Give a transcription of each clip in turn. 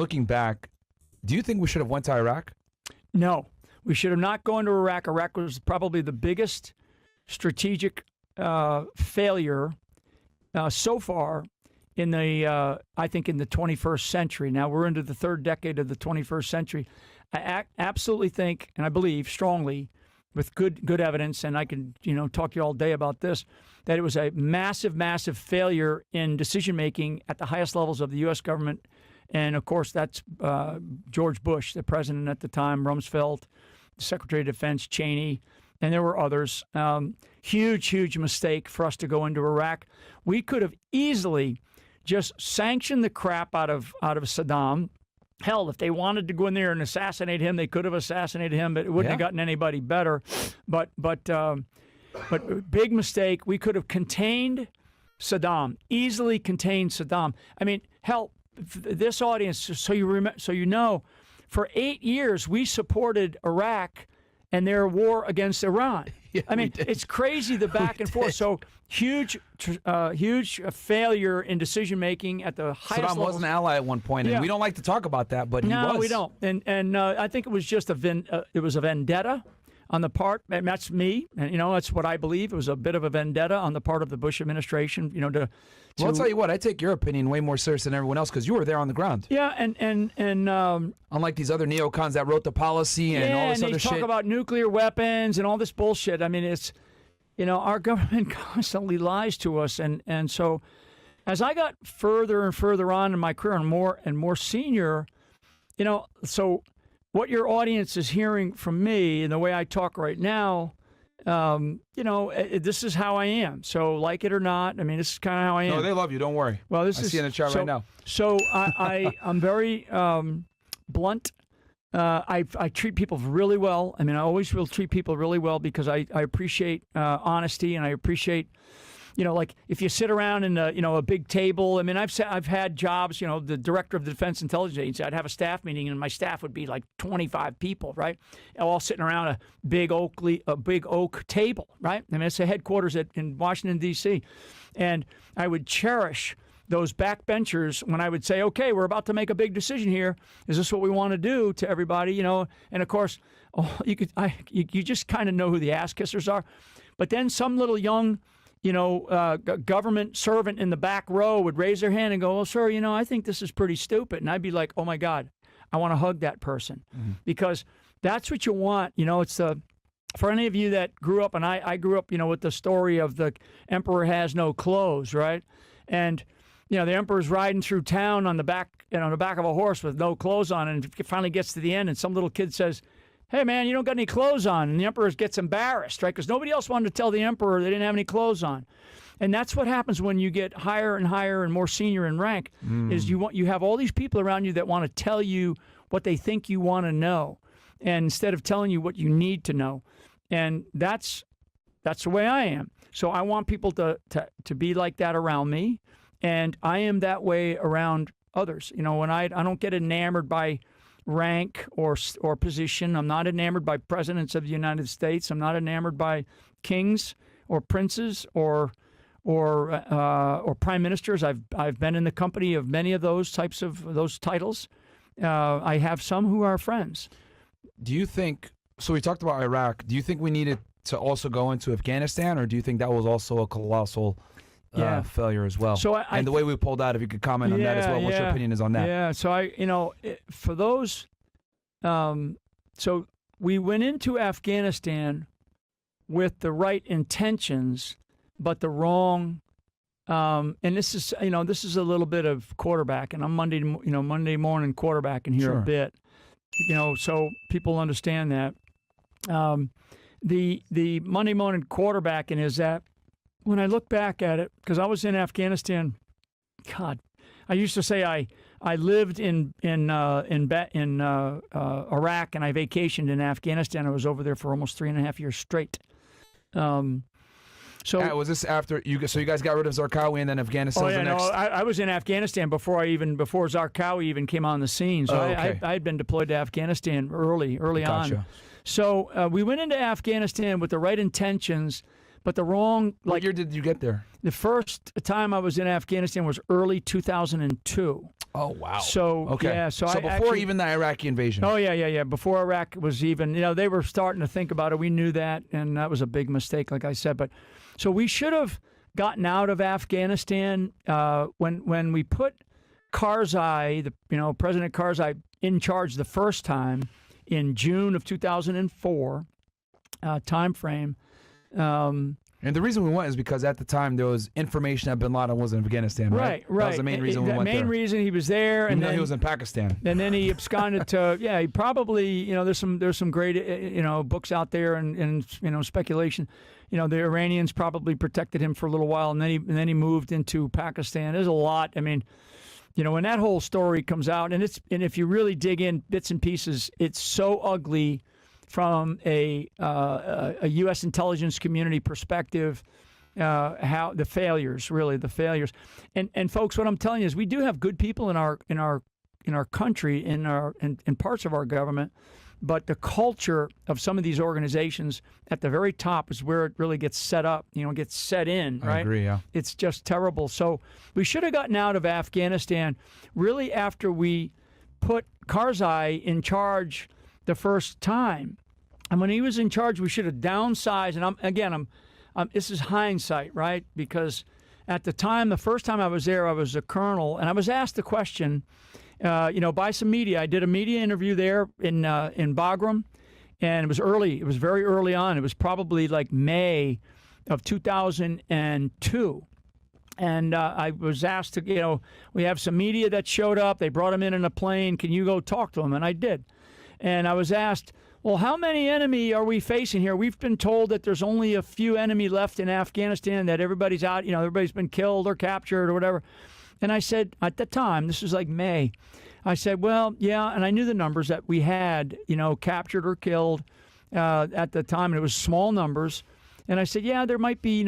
looking back, do you think we should have went to Iraq? No, we should have not gone to Iraq. Iraq was probably the biggest strategic failure so far in the, I think, in the 21st century. Now we're into the third decade of the 21st century. I absolutely think, and I believe strongly, with good evidence, and I can talk to you all day about this, that it was a massive, massive failure in decision making at the highest levels of the U.S. government, and of course that's George Bush, the president at the time, Rumsfeld, the Secretary of Defense, Cheney, and there were others. Huge mistake for us to go into Iraq. We could have easily just sanctioned the crap out of Saddam. Hell, if they wanted to go in there and assassinate him, they could have assassinated him, but it wouldn't have gotten anybody better. But big mistake. We could have contained Saddam, easily contained Saddam. I mean, hell, this audience, so you know, for 8 years we supported Iraq and their war against Iran. Yeah, I mean, it's crazy, the back and forth. So huge failure in decision making at the highest Saddam levels. was an ally at one point, and we don't like to talk about that, but he was. No, we don't. And I think it was just a vendetta on the part, and that's me, and that's what I believe. It was a bit of a vendetta on the part of the Bush administration. Well, I'll tell you what, I take your opinion way more serious than everyone else because you were there on the ground. Yeah, and unlike these other neocons that wrote the policy and all this other shit. Yeah, and they talk about nuclear weapons and all this bullshit. I mean, it's our government constantly lies to us, and so as I got further and further on in my career and more senior, so what your audience is hearing from me and the way I talk right now, this is how I am. So like it or not, I mean, this is kind of how I am. No, they love you. Don't worry. Well, I see in the chat right now. So I'm very blunt. I treat people really well. I mean, I always will treat people really well because I appreciate honesty, and I appreciate, like if you sit around in a big table. I mean, I've had jobs, the director of the Defense Intelligence Agency, I'd have a staff meeting and my staff would be like 25 people, right? All sitting around a big oak table, right? I mean, it's the headquarters in Washington, D.C. And I would cherish those backbenchers when I would say, okay, we're about to make a big decision here. Is this what we want to do to everybody? And of course, you just kind of know who the ass kissers are. But then some little young government servant in the back row would raise their hand and go, well, sir, I think this is pretty stupid. And I'd be like, oh my God, I want to hug that person. Mm-hmm. Because that's what you want. It's for any of you that grew up, and I grew up, with the story of the emperor has no clothes, right? And, the emperor's riding through town on the back of a horse with no clothes on, and it finally gets to the end, and some little kid says, hey, man, you don't got any clothes on. And the emperor gets embarrassed, right? Because nobody else wanted to tell the emperor they didn't have any clothes on. And that's what happens when you get higher and higher and more senior in rank, is you have all these people around you that want to tell you what they think you want to know, and instead of telling you what you need to know. And that's the way I am. So I want people to be like that around me, and I am that way around others. When I don't get enamored by rank or position. I'm not enamored by presidents of the United States. I'm not enamored by kings or princes or prime ministers. I've been in the company of many of those types of those titles. I have some who are friends. Do you think? So we talked about Iraq. Do you think we needed to also go into Afghanistan, or do you think that was also a colossal failure as well? So and the way we pulled out, if you could comment on that as well, what your opinion is on that? Yeah. So for those, so we went into Afghanistan with the right intentions, but the wrong. And this is a little bit of quarterback, and I'm Monday morning quarterbacking here a bit, so people understand that. The Monday morning quarterbacking is that when I look back at it, because I was in Afghanistan, God, I used to say I lived in Iraq and I vacationed in Afghanistan. I was over there for almost 3.5 years straight. So was this after you? So you guys got rid of Zarqawi and then Afghanistan? I was in Afghanistan before Zarqawi even came on the scene. So I had been deployed to Afghanistan early Gotcha. on. So we went into Afghanistan with the right intentions, but the wrong. What year did you get there? The first time I was in Afghanistan was early 2002. Oh, wow. So okay. yeah, so before actually, even the Iraqi invasion. Oh yeah. Before Iraq was even, they were starting to think about it. We knew that, and that was a big mistake, like I said. But so we should have gotten out of Afghanistan when we put Karzai, President Karzai, in charge the first time in June of 2004 time frame. And the reason we went is because at the time there was information that bin Laden was in Afghanistan, right? Right. That was the main reason we went there. The main reason he was there, Even and though then he was in Pakistan. And then he absconded to he probably there's some great books out there and speculation. The Iranians probably protected him for a little while, and then he moved into Pakistan. There's a lot. I mean, when that whole story comes out, and if you really dig in bits and pieces, it's so ugly from a U.S. intelligence community perspective, how the failures, and folks, what I'm telling you is we do have good people in our country, in parts of our government, but the culture of some of these organizations at the very top is where it really gets set up, gets set in, right? I agree, yeah. It's just terrible. So we should have gotten out of Afghanistan really after we put Karzai in charge the first time. And when he was in charge, we should have downsized. And this is hindsight, right? Because at the time, the first time I was there, I was a colonel, and I was asked the question, by some media. I did a media interview there in Bagram, and it was early. It was very early on. It was probably like May of 2002. And I was asked to, we have some media that showed up. They brought him in a plane. Can you go talk to him? And I did. And I was asked, well, how many enemy are we facing here? We've been told that there's only a few enemy left in Afghanistan, that everybody's out, everybody's been killed or captured or whatever. And I said, at the time, this was like May, I said, well, yeah, and I knew the numbers that we had, captured or killed at the time, and it was small numbers. And I said, yeah, there might be,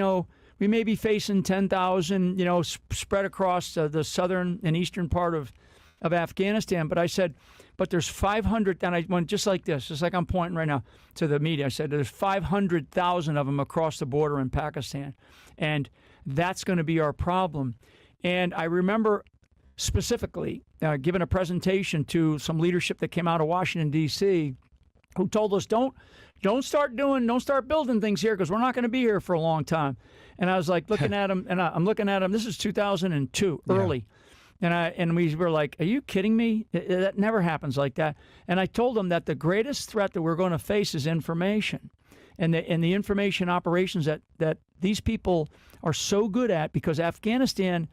we may be facing 10,000, spread across the southern and eastern part of Afghanistan. But I said, but there's 500, and I went just like this, just like I'm pointing right now to the media. I said, there's 500,000 of them across the border in Pakistan, and that's going to be our problem. And I remember specifically giving a presentation to some leadership that came out of Washington, D.C., who told us, don't start building things here because we're not going to be here for a long time. And I was like looking at him, and I'm looking at him. This is 2002, early. Yeah. And we were like, are you kidding me? That never happens like that. And I told them that the greatest threat that we're going to face is information. And the information operations that these people are so good at, because Afghanistan,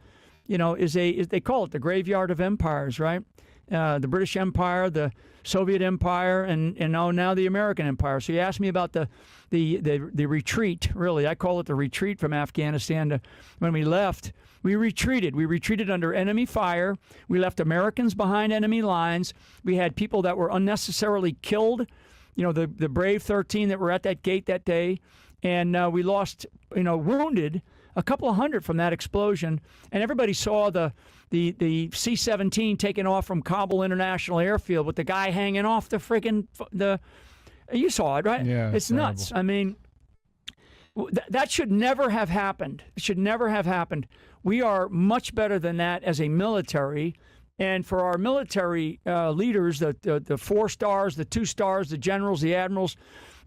is they call it the graveyard of empires, right? The British Empire, the Soviet Empire, and now the American Empire. So you asked me about the retreat. Really, I call it the retreat from Afghanistan. When we left, we retreated. We retreated under enemy fire. We left Americans behind enemy lines. We had people that were unnecessarily killed. The brave 13 that were at that gate that day, and we lost, wounded a couple of hundred from that explosion. And everybody saw the C-17 taking off from Kabul International Airfield with the guy hanging off you saw it, right? Yeah, it's nuts. I mean, that should never have happened. It should never have happened. We are much better than that as a military. And for our military leaders, the 4 stars, the 2 stars, the generals, the admirals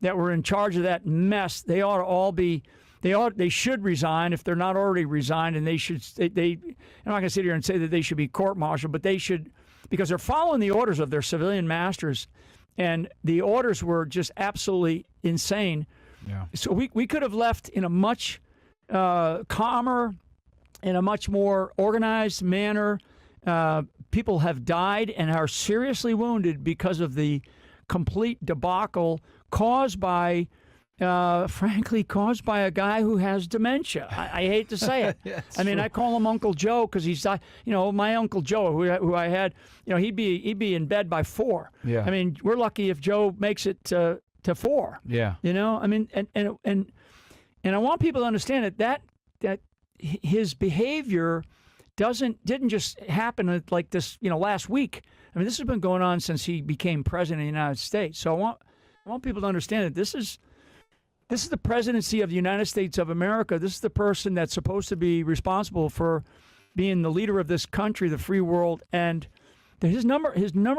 that were in charge of that mess, they ought to all be. They should resign if they're not already resigned, and I'm not going to sit here and say that they should be court-martialed, but they should, because they're following the orders of their civilian masters, and the orders were just absolutely insane. Yeah. So we could have left in a much calmer, in a much more organized manner. People have died and are seriously wounded because of the complete debacle caused by a guy who has dementia. I hate to say it. Yeah, I mean, I call him Uncle Joe because he's, my Uncle Joe, who I had, he'd be in bed by 4. Yeah. I mean, we're lucky if Joe makes it to 4. Yeah. I mean, and I want people to understand that his behavior didn't just happen like this, last week. I mean, this has been going on since he became president of the United States. So I want people to understand that this is the presidency of the United States of America. This is the person that's supposed to be responsible for being the leader of this country, the free world, and his number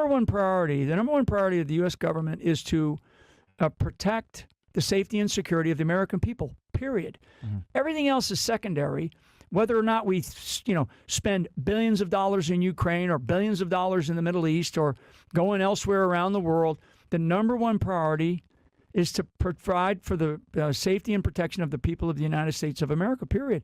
one priority, the number one priority of the U.S. government is to protect the safety and security of the American people, period. Mm-hmm. Everything else is secondary. Whether or not we, spend billions of dollars in Ukraine or billions of dollars in the Middle East or going elsewhere around the world, the number one priority is to provide for the safety and protection of the people of the United States of America, period.